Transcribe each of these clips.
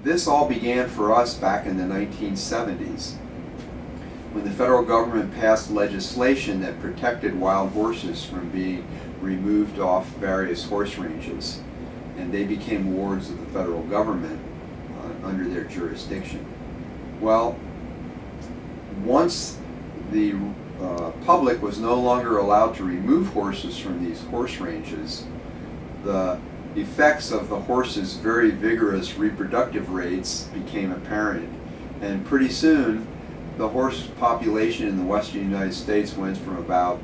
this all began for us back in the 1970s when the federal government passed legislation that protected wild horses from being removed off various horse ranges, and they became wards of the federal government under their jurisdiction. Well, once the public was no longer allowed to remove horses from these horse ranges, the effects of the horses' very vigorous reproductive rates became apparent, and pretty soon the horse population in the western United States went from about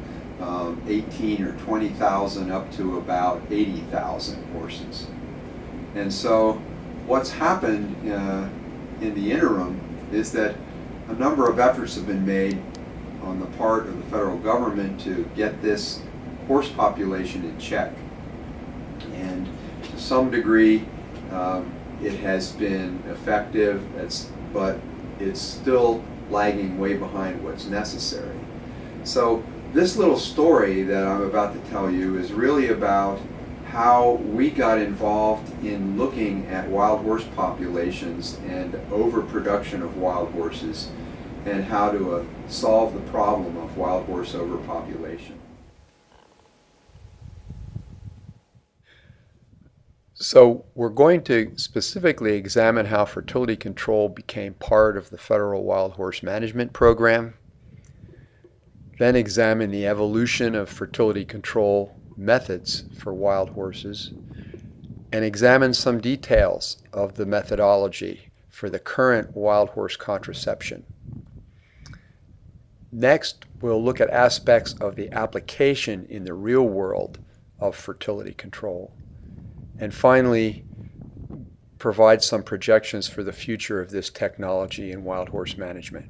18 or 20,000 up to about 80,000 horses. And so what's happened in the interim is that a number of efforts have been made on the part of the federal government to get this horse population in check. And to some degree, it has been effective, but it's still lagging way behind what's necessary. So this little story that I'm about to tell you is really about how we got involved in looking at wild horse populations and overproduction of wild horses, and how to solve the problem of wild horse overpopulation. So we're going to specifically examine how fertility control became part of the federal wild horse management program, then examine the evolution of fertility control methods for wild horses, and examine some details of the methodology for the current wild horse contraception. Next, we'll look at aspects of the application in the real world of fertility control. And finally, provide some projections for the future of this technology in wild horse management.